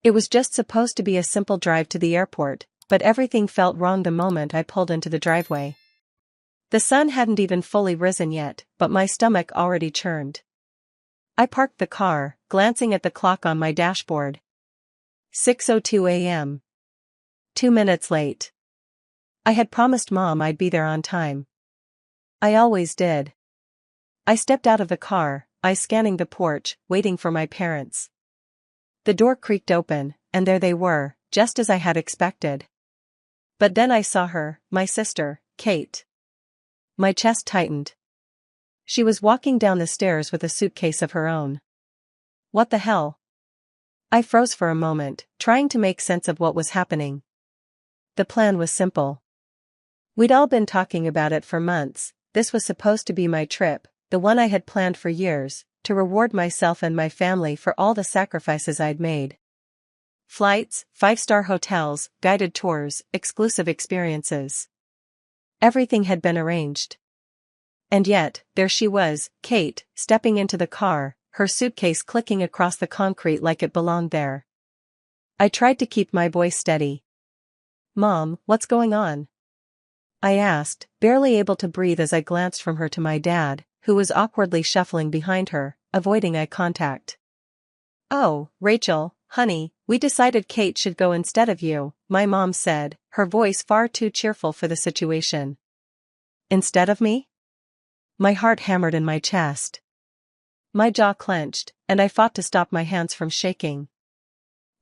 It was just supposed to be a simple drive to the airport, but everything felt wrong the moment I pulled into the driveway. The sun hadn't even fully risen yet, but my stomach already churned. I parked the car, glancing at the clock on my dashboard. 6:02 a.m. 2 minutes late. I had promised Mom I'd be there on time. I always did. I stepped out of the car, eyes scanning the porch, waiting for my parents. The door creaked open, and there they were, just as I had expected. But then I saw her, my sister, Kate. My chest tightened. She was walking down the stairs with a suitcase of her own. What the hell? I froze for a moment, trying to make sense of what was happening. The plan was simple. We'd all been talking about it for months. This was supposed to be my trip, the one I had planned for years, to reward myself and my family for all the sacrifices I'd made. Flights, 5-star hotels, guided tours, exclusive experiences. Everything had been arranged. And yet, there she was, Kate, stepping into the car, her suitcase clicking across the concrete like it belonged there. I tried to keep my voice steady. "Mom, what's going on?" I asked, barely able to breathe as I glanced from her to my dad, who was awkwardly shuffling behind her, avoiding eye contact. "Oh, Rachel, honey, we decided Kate should go instead of you," my mom said, her voice far too cheerful for the situation. "Instead of me?" My heart hammered in my chest. My jaw clenched, and I fought to stop my hands from shaking.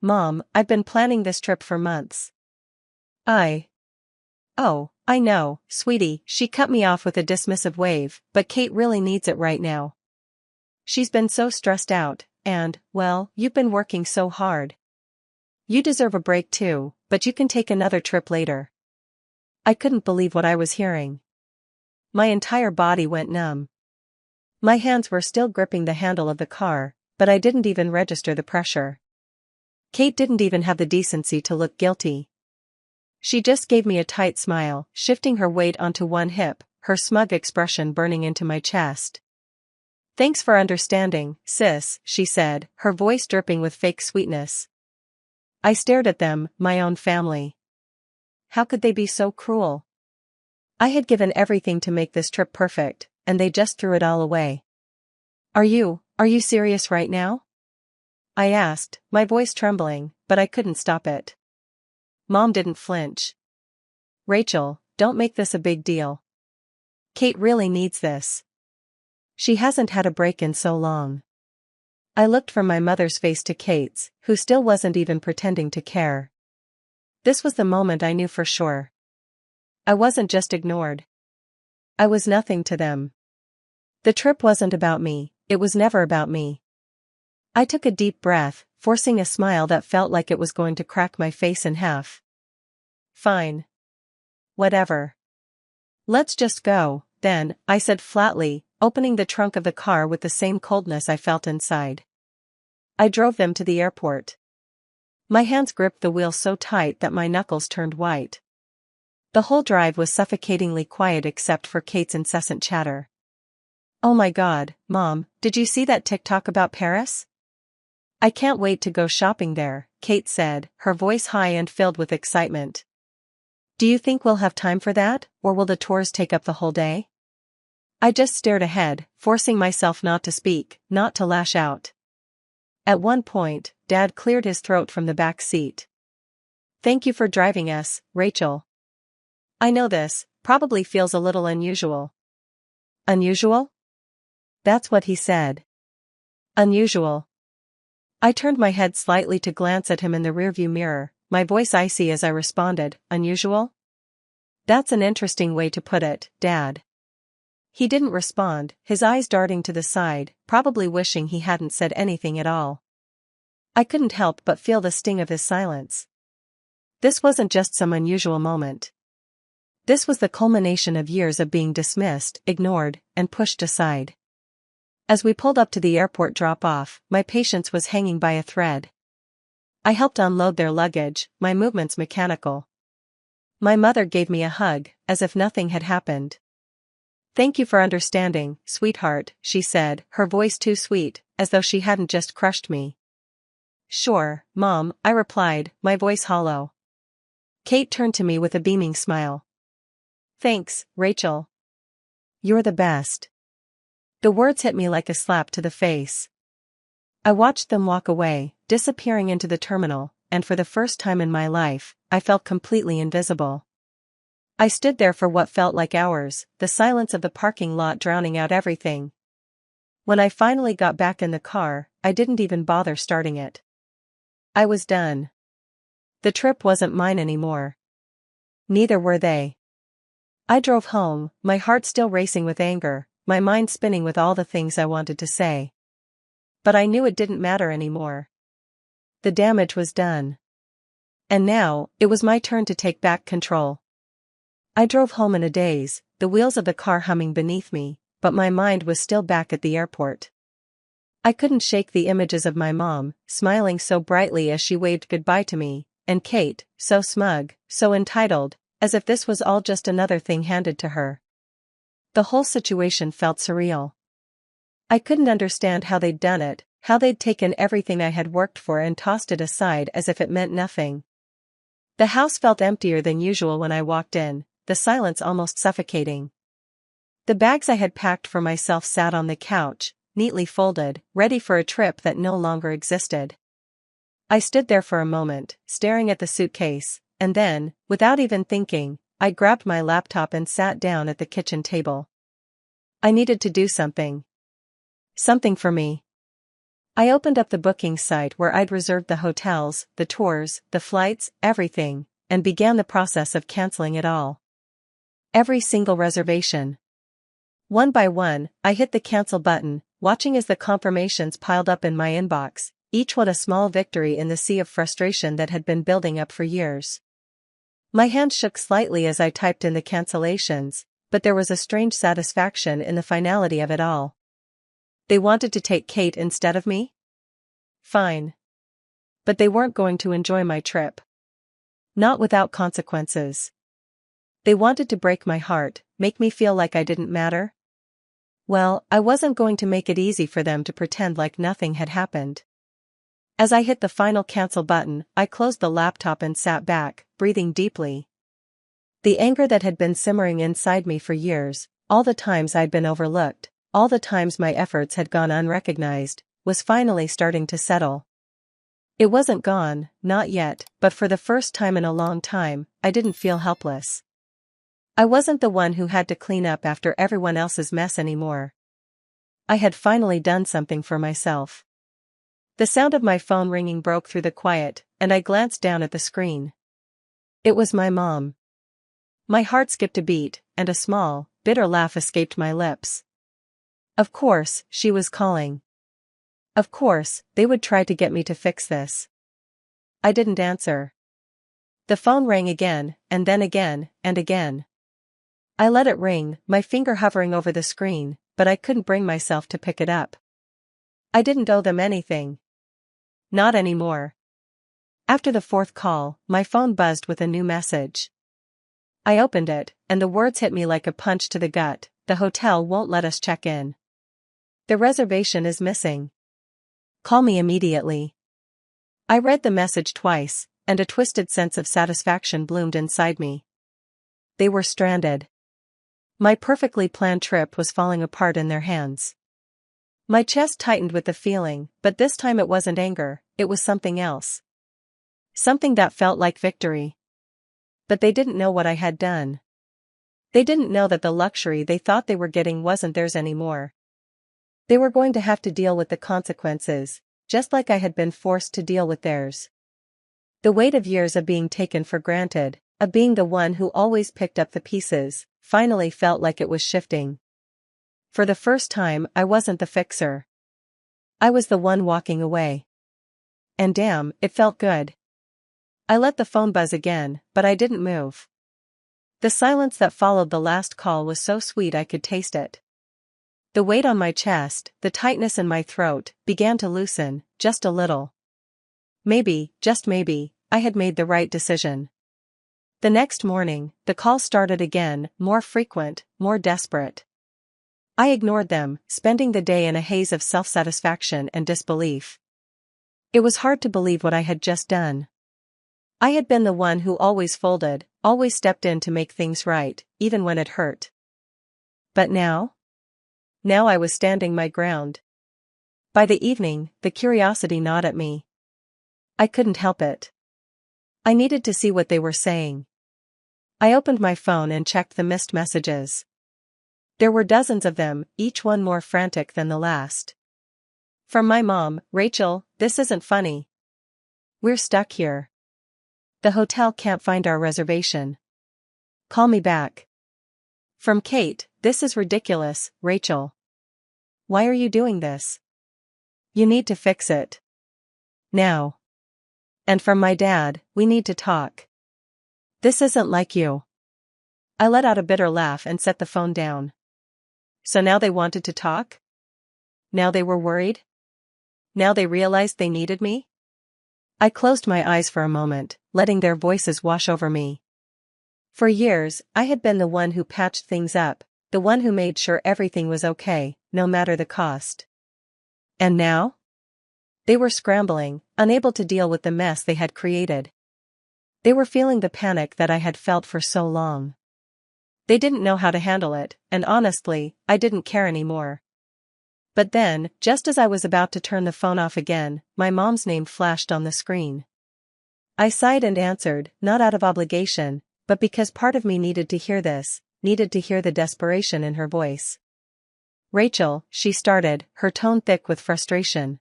"Mom, I've been planning this trip for months." "Oh, I know, sweetie," she cut me off with a dismissive wave, "but Kate really needs it right now. She's been so stressed out, and, well, you've been working so hard. You deserve a break too, but you can take another trip later." I couldn't believe what I was hearing. My entire body went numb. My hands were still gripping the handle of the car, but I didn't even register the pressure. Kate didn't even have the decency to look guilty. She just gave me a tight smile, shifting her weight onto one hip, her smug expression burning into my chest. "Thanks for understanding, sis," she said, her voice dripping with fake sweetness. I stared at them, my own family. How could they be so cruel? I had given everything to make this trip perfect, and they just threw it all away. Are you serious right now?" I asked, my voice trembling, but I couldn't stop it. Mom didn't flinch. "Rachel, don't make this a big deal. Kate really needs this. She hasn't had a break in so long." I looked from my mother's face to Kate's, who still wasn't even pretending to care. This was the moment I knew for sure. I wasn't just ignored. I was nothing to them. The trip wasn't about me, it was never about me. I took a deep breath, forcing a smile that felt like it was going to crack my face in half. "Fine. Whatever. Let's just go, then," I said flatly, opening the trunk of the car with the same coldness I felt inside. I drove them to the airport. My hands gripped the wheel so tight that my knuckles turned white. The whole drive was suffocatingly quiet except for Kate's incessant chatter. "Oh my God, Mom, did you see that TikTok about Paris? I can't wait to go shopping there," Kate said, her voice high and filled with excitement. "Do you think we'll have time for that, or will the tours take up the whole day?" I just stared ahead, forcing myself not to speak, not to lash out. At one point, Dad cleared his throat from the back seat. "Thank you for driving us, Rachel. I know this probably feels a little unusual." "Unusual?" That's what he said. "Unusual." I turned my head slightly to glance at him in the rearview mirror, my voice icy as I responded, "Unusual? That's an interesting way to put it, Dad." He didn't respond, his eyes darting to the side, probably wishing he hadn't said anything at all. I couldn't help but feel the sting of his silence. This wasn't just some unusual moment. This was the culmination of years of being dismissed, ignored, and pushed aside. As we pulled up to the airport drop-off, my patience was hanging by a thread. I helped unload their luggage, my movements mechanical. My mother gave me a hug, as if nothing had happened. "Thank you for understanding, sweetheart," she said, her voice too sweet, as though she hadn't just crushed me. Sure, Mom, I replied, my voice hollow. Kate turned to me with a beaming smile. Thanks, Rachel. You're the best. The words hit me like a slap to the face. I watched them walk away, disappearing into the terminal, and for the first time in my life, I felt completely invisible. I stood there for what felt like hours, the silence of the parking lot drowning out everything. When I finally got back in the car, I didn't even bother starting it. I was done. The trip wasn't mine anymore. Neither were they. I drove home, my heart still racing with anger, my mind spinning with all the things I wanted to say. But I knew it didn't matter anymore. The damage was done. And now, it was my turn to take back control. I drove home in a daze, the wheels of the car humming beneath me, but my mind was still back at the airport. I couldn't shake the images of my mom, smiling so brightly as she waved goodbye to me, and Kate, so smug, so entitled, as if this was all just another thing handed to her. The whole situation felt surreal. I couldn't understand how they'd done it, how they'd taken everything I had worked for and tossed it aside as if it meant nothing. The house felt emptier than usual when I walked in, the silence almost suffocating. The bags I had packed for myself sat on the couch, neatly folded, ready for a trip that no longer existed. I stood there for a moment, staring at the suitcase, and then, without even thinking, I grabbed my laptop and sat down at the kitchen table. I needed to do something. Something for me. I opened up the booking site where I'd reserved the hotels, the tours, the flights, everything, and began the process of canceling it all. Every single reservation. One by one, I hit the cancel button, watching as the confirmations piled up in my inbox, each one a small victory in the sea of frustration that had been building up for years. My hand shook slightly as I typed in the cancellations, but there was a strange satisfaction in the finality of it all. They wanted to take Kate instead of me? Fine. But they weren't going to enjoy my trip. Not without consequences. They wanted to break my heart, make me feel like I didn't matter. Well, I wasn't going to make it easy for them to pretend like nothing had happened. As I hit the final cancel button, I closed the laptop and sat back, breathing deeply. The anger that had been simmering inside me for years, all the times I'd been overlooked, all the times my efforts had gone unrecognized, was finally starting to settle. It wasn't gone, not yet, but for the first time in a long time, I didn't feel helpless. I wasn't the one who had to clean up after everyone else's mess anymore. I had finally done something for myself. The sound of my phone ringing broke through the quiet, and I glanced down at the screen. It was my mom. My heart skipped a beat, and a small, bitter laugh escaped my lips. Of course, she was calling. Of course, they would try to get me to fix this. I didn't answer. The phone rang again, and then again, and again. I let it ring, my finger hovering over the screen, but I couldn't bring myself to pick it up. I didn't owe them anything. Not anymore. After the fourth call, my phone buzzed with a new message. I opened it, and the words hit me like a punch to the gut: the hotel won't let us check in. The reservation is missing. Call me immediately. I read the message twice, and a twisted sense of satisfaction bloomed inside me. They were stranded. My perfectly planned trip was falling apart in their hands. My chest tightened with the feeling, but this time it wasn't anger, it was something else. Something that felt like victory. But they didn't know what I had done. They didn't know that the luxury they thought they were getting wasn't theirs anymore. They were going to have to deal with the consequences, just like I had been forced to deal with theirs. The weight of years of being taken for granted, of being the one who always picked up the pieces, finally felt like it was shifting. For the first time, I wasn't the fixer. I was the one walking away. And damn, it felt good. I let the phone buzz again, but I didn't move. The silence that followed the last call was so sweet I could taste it. The weight on my chest, the tightness in my throat, began to loosen, just a little. Maybe, just maybe, I had made the right decision. The next morning, the calls started again, more frequent, more desperate. I ignored them, spending the day in a haze of self-satisfaction and disbelief. It was hard to believe what I had just done. I had been the one who always folded, always stepped in to make things right, even when it hurt. But now? Now I was standing my ground. By the evening, the curiosity gnawed at me. I couldn't help it. I needed to see what they were saying. I opened my phone and checked the missed messages. There were dozens of them, each one more frantic than the last. From my mom, "Rachel, this isn't funny. We're stuck here. The hotel can't find our reservation. Call me back." From Kate, "This is ridiculous, Rachel. Why are you doing this? You need to fix it. Now." And from my dad, "We need to talk. This isn't like you." I let out a bitter laugh and set the phone down. So now they wanted to talk? Now they were worried? Now they realized they needed me? I closed my eyes for a moment, letting their voices wash over me. For years, I had been the one who patched things up, the one who made sure everything was okay, no matter the cost. And now? They were scrambling, unable to deal with the mess they had created. They were feeling the panic that I had felt for so long. They didn't know how to handle it, and honestly, I didn't care anymore. But then, just as I was about to turn the phone off again, my mom's name flashed on the screen. I sighed and answered, not out of obligation, but because part of me needed to hear this, needed to hear the desperation in her voice. "Rachel," she started, her tone thick with frustration.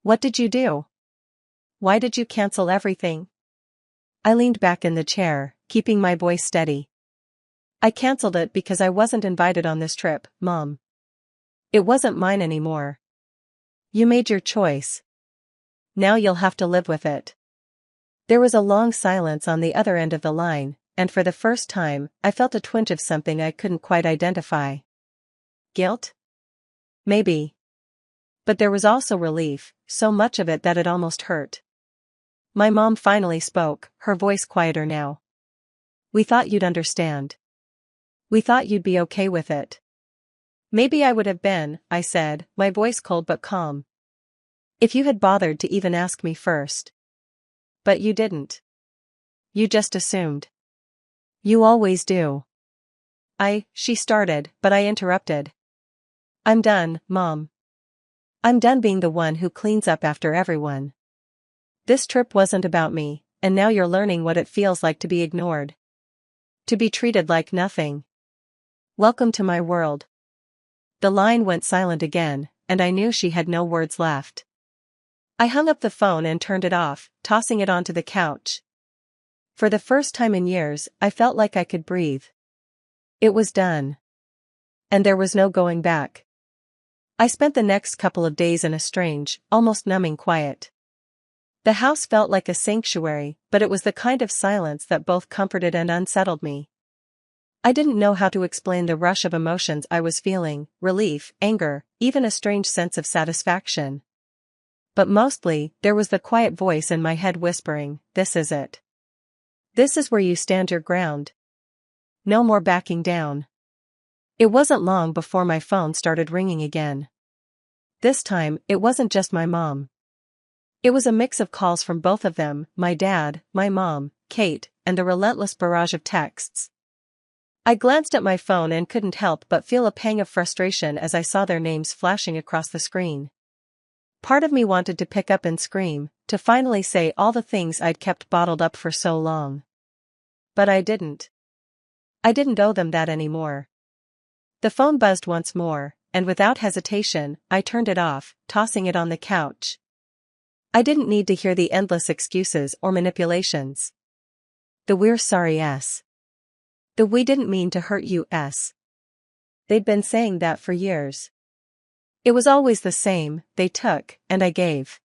"What did you do? Why did you cancel everything?" I leaned back in the chair, keeping my voice steady. "I canceled it because I wasn't invited on this trip, Mom. It wasn't mine anymore. You made your choice. Now you'll have to live with it." There was a long silence on the other end of the line, and for the first time, I felt a twinge of something I couldn't quite identify. Guilt? Maybe. But there was also relief, so much of it that it almost hurt. My mom finally spoke, her voice quieter now. "We thought you'd understand. We thought you'd be okay with it." "Maybe I would have been," I said, my voice cold but calm. "If you had bothered to even ask me first. But you didn't. You just assumed. You always do." She started, but I interrupted. "I'm done, Mom. I'm done being the one who cleans up after everyone. This trip wasn't about me, and now you're learning what it feels like to be ignored. To be treated like nothing. Welcome to my world." The line went silent again, and I knew she had no words left. I hung up the phone and turned it off, tossing it onto the couch. For the first time in years, I felt like I could breathe. It was done. And there was no going back. I spent the next couple of days in a strange, almost numbing quiet. The house felt like a sanctuary, but it was the kind of silence that both comforted and unsettled me. I didn't know how to explain the rush of emotions I was feeling, relief, anger, even a strange sense of satisfaction. But mostly, there was the quiet voice in my head whispering, "This is it. This is where you stand your ground. No more backing down." It wasn't long before my phone started ringing again. This time, it wasn't just my mom. It was a mix of calls from both of them, my dad, my mom, Kate, and the relentless barrage of texts. I glanced at my phone and couldn't help but feel a pang of frustration as I saw their names flashing across the screen. Part of me wanted to pick up and scream, to finally say all the things I'd kept bottled up for so long. But I didn't. I didn't owe them that anymore. The phone buzzed once more, and without hesitation, I turned it off, tossing it on the couch. I didn't need to hear the endless excuses or manipulations. The "we're sorry" s. The "we didn't mean to hurt you" s. They'd been saying that for years. It was always the same, they took, and I gave.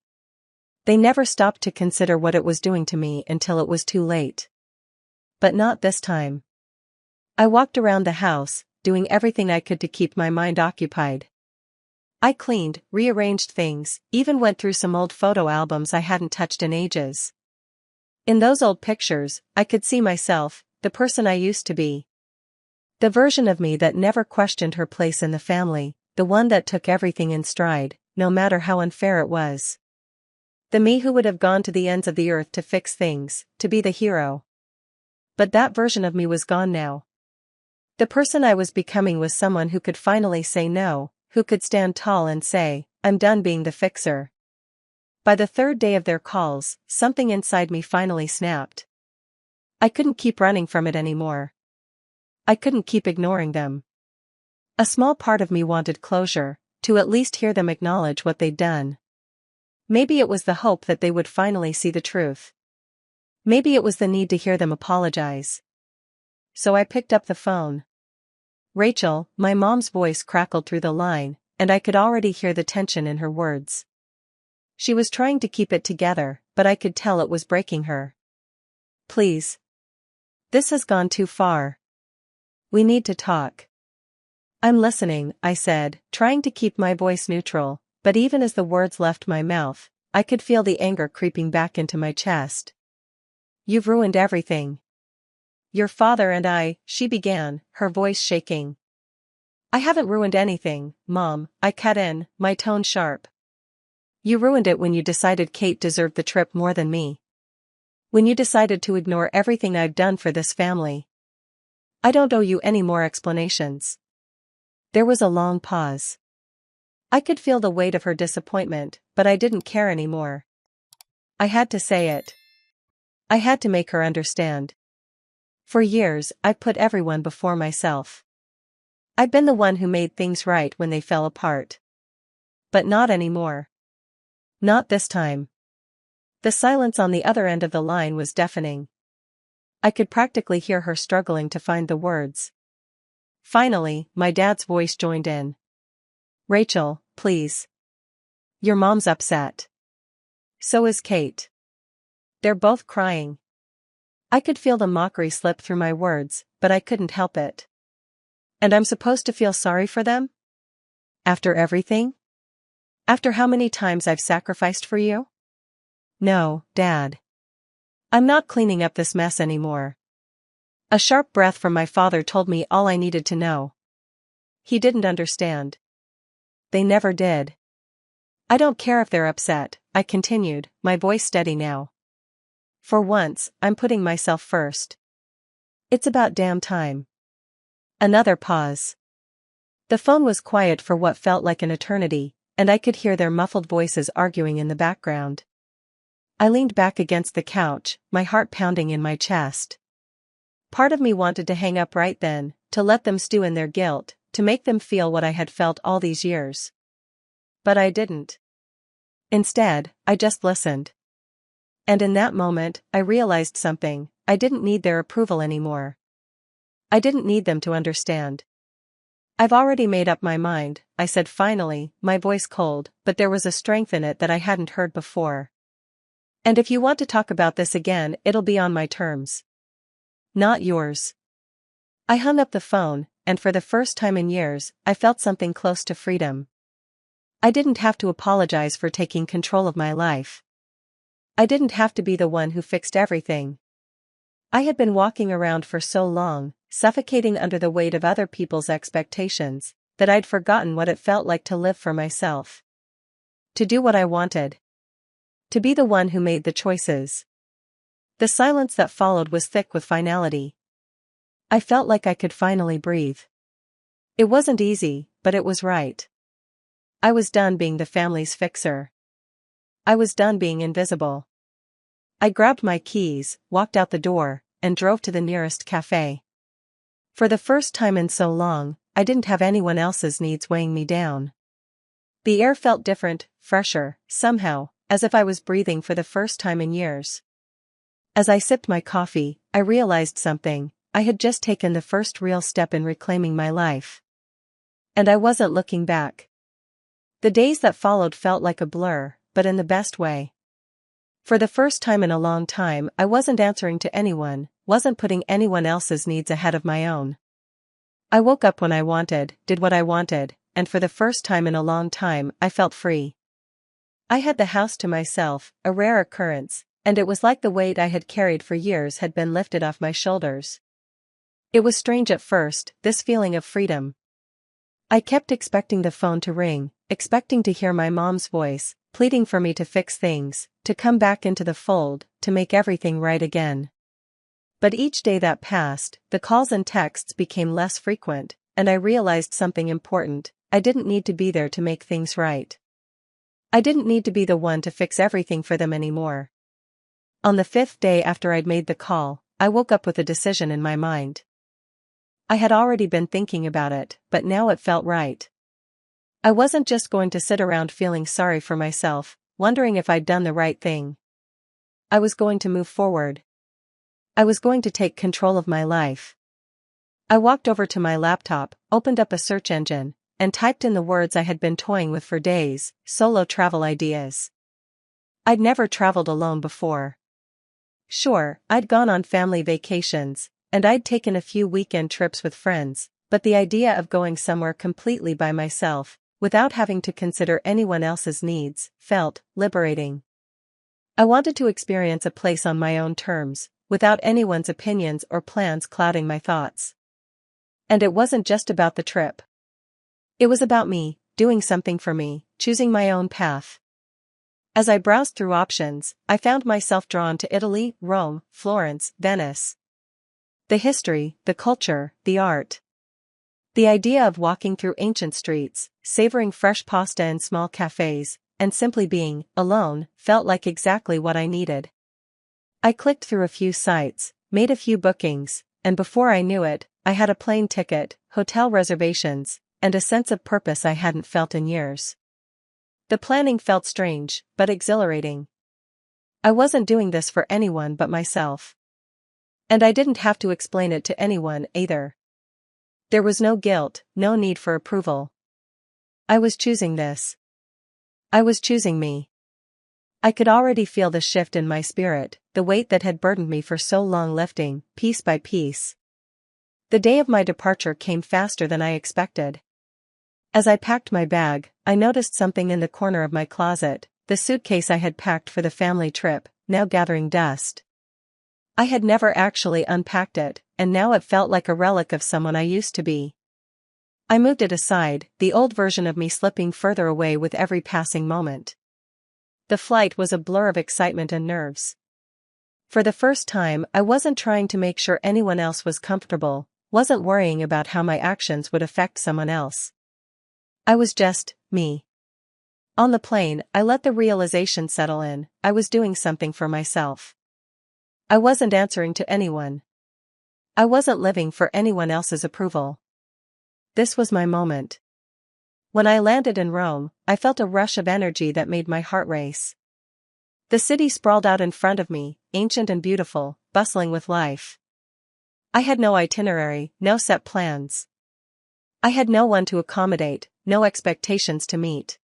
They never stopped to consider what it was doing to me until it was too late. But not this time. I walked around the house, doing everything I could to keep my mind occupied. I cleaned, rearranged things, even went through some old photo albums I hadn't touched in ages. In those old pictures, I could see myself, the person I used to be. The version of me that never questioned her place in the family, the one that took everything in stride, no matter how unfair it was. The me who would have gone to the ends of the earth to fix things, to be the hero. But that version of me was gone now. The person I was becoming was someone who could finally say no, who could stand tall and say, "I'm done being the fixer." By the third day of their calls, something inside me finally snapped. I couldn't keep running from it anymore. I couldn't keep ignoring them. A small part of me wanted closure, to at least hear them acknowledge what they'd done. Maybe it was the hope that they would finally see the truth. Maybe it was the need to hear them apologize. So I picked up the phone. "Rachel," my mom's voice crackled through the line, and I could already hear the tension in her words. She was trying to keep it together, but I could tell it was breaking her. "Please. This has gone too far. We need to talk." "I'm listening," I said, trying to keep my voice neutral, but even as the words left my mouth, I could feel the anger creeping back into my chest. "You've ruined everything. Your father and I," she began, her voice shaking. "I haven't ruined anything, Mom," I cut in, my tone sharp. "You ruined it when you decided Kate deserved the trip more than me. When you decided to ignore everything I've done for this family. I don't owe you any more explanations." There was a long pause. I could feel the weight of her disappointment, but I didn't care anymore. I had to say it. I had to make her understand. For years, I've put everyone before myself. I've been the one who made things right when they fell apart. But not anymore. Not this time. The silence on the other end of the line was deafening. I could practically hear her struggling to find the words. Finally, my dad's voice joined in. "Rachel, please. Your mom's upset. So is Kate. They're both crying." I could feel the mockery slip through my words, but I couldn't help it. "And I'm supposed to feel sorry for them? After everything? After how many times I've sacrificed for you? No, Dad. I'm not cleaning up this mess anymore." A sharp breath from my father told me all I needed to know. He didn't understand. They never did. "I don't care if they're upset," I continued, my voice steady now. "For once, I'm putting myself first. It's about damn time." Another pause. The phone was quiet for what felt like an eternity, and I could hear their muffled voices arguing in the background. I leaned back against the couch, my heart pounding in my chest. Part of me wanted to hang up right then, to let them stew in their guilt, to make them feel what I had felt all these years. But I didn't. Instead, I just listened. And in that moment, I realized something. I didn't need their approval anymore. I didn't need them to understand. "I've already made up my mind," I said finally, my voice cold, but there was a strength in it that I hadn't heard before. "And if you want to talk about this again, it'll be on my terms. Not yours." I hung up the phone, and for the first time in years, I felt something close to freedom. I didn't have to apologize for taking control of my life. I didn't have to be the one who fixed everything. I had been walking around for so long, suffocating under the weight of other people's expectations, that I'd forgotten what it felt like to live for myself. To do what I wanted. To be the one who made the choices. The silence that followed was thick with finality. I felt like I could finally breathe. It wasn't easy, but it was right. I was done being the family's fixer. I was done being invisible. I grabbed my keys, walked out the door, and drove to the nearest cafe. For the first time in so long, I didn't have anyone else's needs weighing me down. The air felt different, fresher, somehow, as if I was breathing for the first time in years. As I sipped my coffee, I realized something. I had just taken the first real step in reclaiming my life. And I wasn't looking back. The days that followed felt like a blur, but in the best way. For the first time in a long time, I wasn't answering to anyone, wasn't putting anyone else's needs ahead of my own. I woke up when I wanted, did what I wanted, and for the first time in a long time, I felt free. I had the house to myself, a rare occurrence, and it was like the weight I had carried for years had been lifted off my shoulders. It was strange at first, this feeling of freedom. I kept expecting the phone to ring, expecting to hear my mom's voice, pleading for me to fix things, to come back into the fold, to make everything right again. But each day that passed, the calls and texts became less frequent, and I realized something important: I didn't need to be there to make things right. I didn't need to be the one to fix everything for them anymore. On the 5th day after I'd made the call, I woke up with a decision in my mind. I had already been thinking about it, but now it felt right. I wasn't just going to sit around feeling sorry for myself, wondering if I'd done the right thing. I was going to move forward. I was going to take control of my life. I walked over to my laptop, opened up a search engine, and typed in the words I had been toying with for days: solo travel ideas. I'd never traveled alone before. Sure, I'd gone on family vacations, and I'd taken a few weekend trips with friends, but the idea of going somewhere completely by myself, without having to consider anyone else's needs, felt liberating. I wanted to experience a place on my own terms, without anyone's opinions or plans clouding my thoughts. And it wasn't just about the trip. It was about me, doing something for me, choosing my own path. As I browsed through options, I found myself drawn to Italy, Rome, Florence, Venice. The history, the culture, the art. The idea of walking through ancient streets, savoring fresh pasta in small cafes, and simply being alone, felt like exactly what I needed. I clicked through a few sites, made a few bookings, and before I knew it, I had a plane ticket, hotel reservations, and a sense of purpose I hadn't felt in years. The planning felt strange, but exhilarating. I wasn't doing this for anyone but myself. And I didn't have to explain it to anyone either. There was no guilt, no need for approval. I was choosing this. I was choosing me. I could already feel the shift in my spirit, the weight that had burdened me for so long lifting, piece by piece. The day of my departure came faster than I expected. As I packed my bag, I noticed something in the corner of my closet, the suitcase I had packed for the family trip, now gathering dust. I had never actually unpacked it, and now it felt like a relic of someone I used to be. I moved it aside, the old version of me slipping further away with every passing moment. The flight was a blur of excitement and nerves. For the first time, I wasn't trying to make sure anyone else was comfortable, wasn't worrying about how my actions would affect someone else. I was just me. On the plane, I let the realization settle in: I was doing something for myself. I wasn't answering to anyone. I wasn't living for anyone else's approval. This was my moment. When I landed in Rome, I felt a rush of energy that made my heart race. The city sprawled out in front of me, ancient and beautiful, bustling with life. I had no itinerary, no set plans. I had no one to accommodate, no expectations to meet.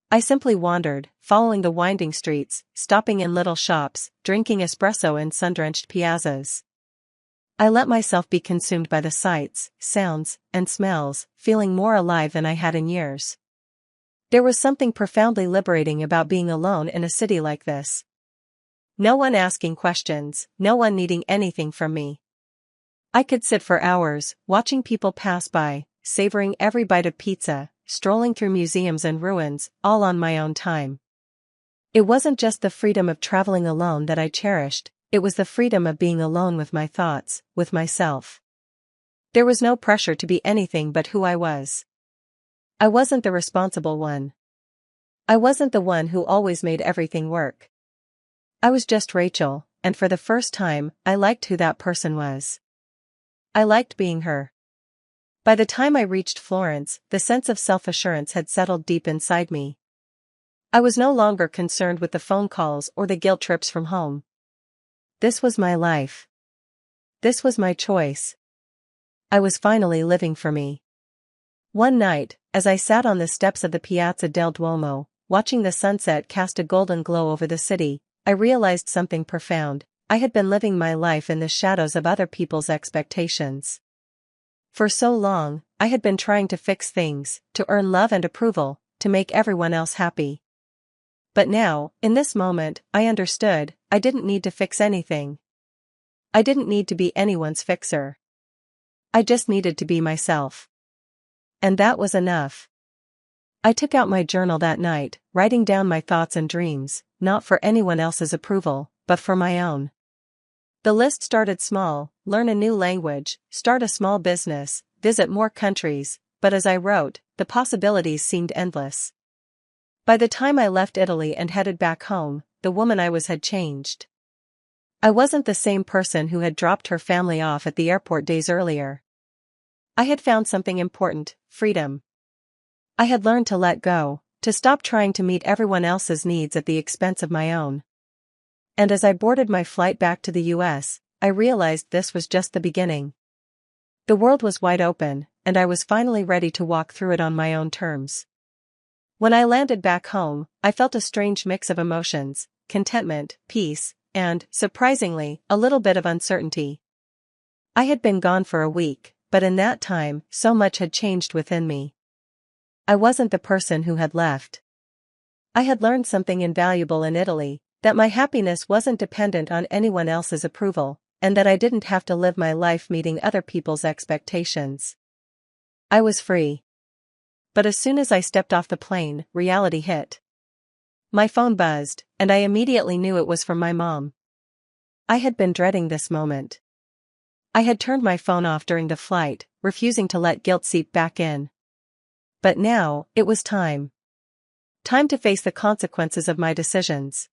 I simply wandered, following the winding streets, stopping in little shops, drinking espresso in sun-drenched piazzas. I let myself be consumed by the sights, sounds, and smells, feeling more alive than I had in years. There was something profoundly liberating about being alone in a city like this. No one asking questions, no one needing anything from me. I could sit for hours, watching people pass by, savoring every bite of pizza, strolling through museums and ruins, all on my own time. It wasn't just the freedom of traveling alone that I cherished, it was the freedom of being alone with my thoughts, with myself. There was no pressure to be anything but who I was. I wasn't the responsible one. I wasn't the one who always made everything work. I was just Rachel, and for the first time, I liked who that person was. I liked being her. By the time I reached Florence, the sense of self-assurance had settled deep inside me. I was no longer concerned with the phone calls or the guilt trips from home. This was my life. This was my choice. I was finally living for me. One night, as I sat on the steps of the Piazza del Duomo, watching the sunset cast a golden glow over the city, I realized something profound: I had been living my life in the shadows of other people's expectations. For so long, I had been trying to fix things, to earn love and approval, to make everyone else happy. But now, in this moment, I understood: I didn't need to fix anything. I didn't need to be anyone's fixer. I just needed to be myself. And that was enough. I took out my journal that night, writing down my thoughts and dreams, not for anyone else's approval, but for my own. The list started small: learn a new language, start a small business, visit more countries, but as I wrote, the possibilities seemed endless. By the time I left Italy and headed back home, the woman I was had changed. I wasn't the same person who had dropped her family off at the airport days earlier. I had found something important: freedom. I had learned to let go, to stop trying to meet everyone else's needs at the expense of my own. And as I boarded my flight back to the US, I realized this was just the beginning. The world was wide open, and I was finally ready to walk through it on my own terms. When I landed back home, I felt a strange mix of emotions: contentment, peace, and, surprisingly, a little bit of uncertainty. I had been gone for a week, but in that time, so much had changed within me. I wasn't the person who had left. I had learned something invaluable in Italy: that my happiness wasn't dependent on anyone else's approval, and that I didn't have to live my life meeting other people's expectations. I was free. But as soon as I stepped off the plane, reality hit. My phone buzzed, and I immediately knew it was from my mom. I had been dreading this moment. I had turned my phone off during the flight, refusing to let guilt seep back in. But now, it was time. Time to face the consequences of my decisions.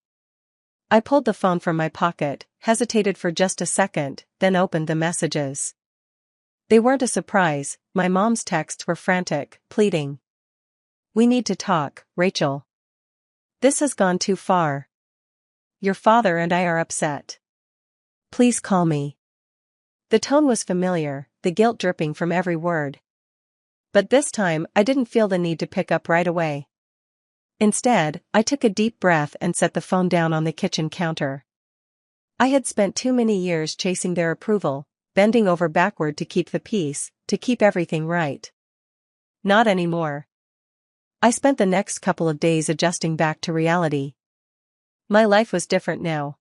I pulled the phone from my pocket, hesitated for just a second, then opened the messages. They weren't a surprise. My mom's texts were frantic, pleading. "We need to talk, Rachel. This has gone too far. Your father and I are upset. Please call me." The tone was familiar, the guilt dripping from every word. But this time, I didn't feel the need to pick up right away. Instead, I took a deep breath and set the phone down on the kitchen counter. I had spent too many years chasing their approval, bending over backward to keep the peace, to keep everything right. Not anymore. I spent the next couple of days adjusting back to reality. My life was different now.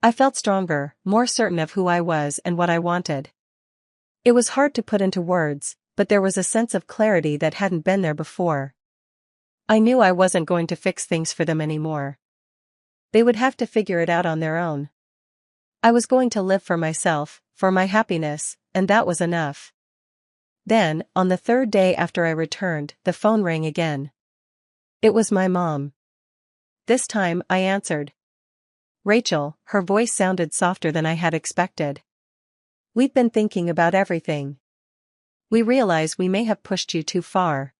I felt stronger, more certain of who I was and what I wanted. It was hard to put into words, but there was a sense of clarity that hadn't been there before. I knew I wasn't going to fix things for them anymore. They would have to figure it out on their own. I was going to live for myself, for my happiness, and that was enough. Then, on the third day after I returned, the phone rang again. It was my mom. This time, I answered. "Rachel," her voice sounded softer than I had expected. "We've been thinking about everything. We realize we may have pushed you too far.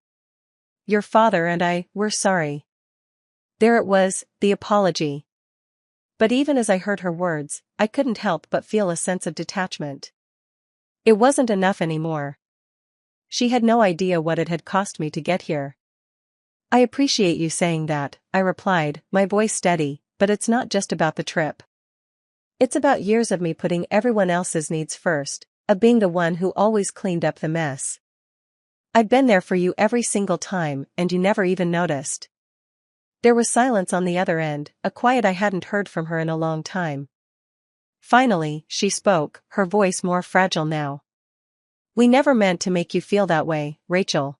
Your father and I, we're sorry." There it was, the apology. But even as I heard her words, I couldn't help but feel a sense of detachment. It wasn't enough anymore. She had no idea what it had cost me to get here. "I appreciate you saying that," I replied, my voice steady, "but it's not just about the trip. It's about years of me putting everyone else's needs first, of being the one who always cleaned up the mess. I'd been there for you every single time, and you never even noticed." There was silence on the other end, a quiet I hadn't heard from her in a long time. Finally, she spoke, her voice more fragile now. "We never meant to make you feel that way, Rachel.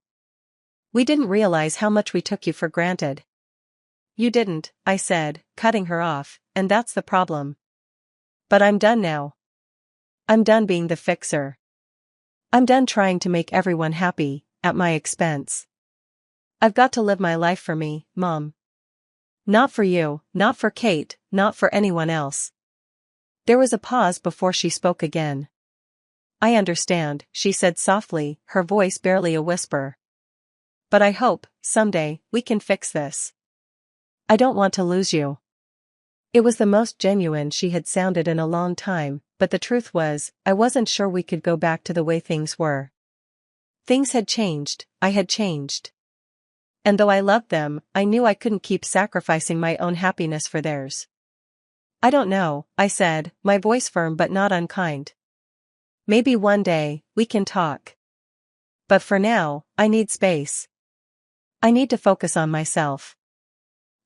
We didn't realize how much we took you for granted." "You didn't," I said, cutting her off, "and that's the problem. But I'm done now. I'm done being the fixer. I'm done trying to make everyone happy, at my expense. I've got to live my life for me, Mom. Not for you, not for Kate, not for anyone else." There was a pause before she spoke again. "I understand," she said softly, her voice barely a whisper. "But I hope, someday, we can fix this. I don't want to lose you." It was the most genuine she had sounded in a long time, but the truth was, I wasn't sure we could go back to the way things were. Things had changed, I had changed. And though I loved them, I knew I couldn't keep sacrificing my own happiness for theirs. "I don't know," I said, my voice firm but not unkind. "Maybe one day, we can talk. But for now, I need space. I need to focus on myself."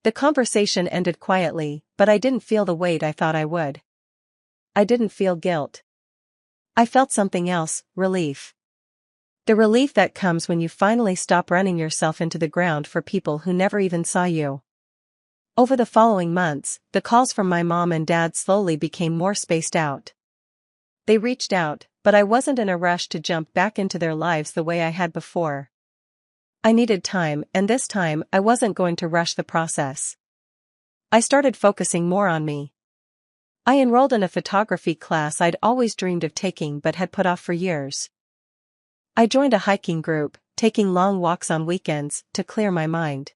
The conversation ended quietly, but I didn't feel the weight I thought I would. I didn't feel guilt. I felt something else: relief. The relief that comes when you finally stop running yourself into the ground for people who never even saw you. Over the following months, the calls from my mom and dad slowly became more spaced out. They reached out, but I wasn't in a rush to jump back into their lives the way I had before. I needed time, and this time I wasn't going to rush the process. I started focusing more on me. I enrolled in a photography class I'd always dreamed of taking but had put off for years. I joined a hiking group, taking long walks on weekends to clear my mind.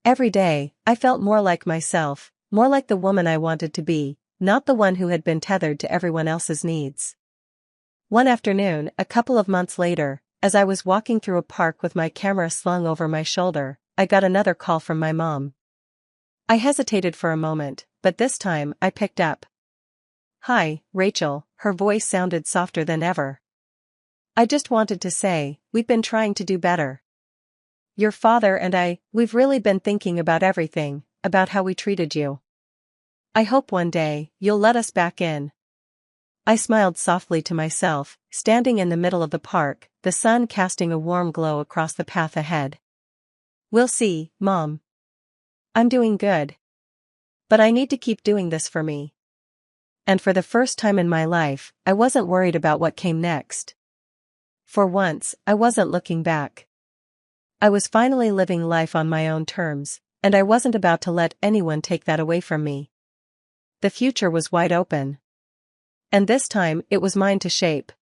Every day, I felt more like myself, more like the woman I wanted to be, not the one who had been tethered to everyone else's needs. One afternoon, a couple of months later, as I was walking through a park with my camera slung over my shoulder, I got another call from my mom. I hesitated for a moment, but this time I picked up. "Hi, Rachel," her voice sounded softer than ever. "I just wanted to say, we've been trying to do better. Your father and we've really been thinking about everything, about how we treated you. I hope one day, you'll let us back in." I smiled softly to myself, standing in the middle of the park, the sun casting a warm glow across the path ahead. "We'll see, Mom. I'm doing good. But I need to keep doing this for me." And for the first time in my life, I wasn't worried about what came next. For once, I wasn't looking back. I was finally living life on my own terms, and I wasn't about to let anyone take that away from me. The future was wide open. And this time, it was mine to shape.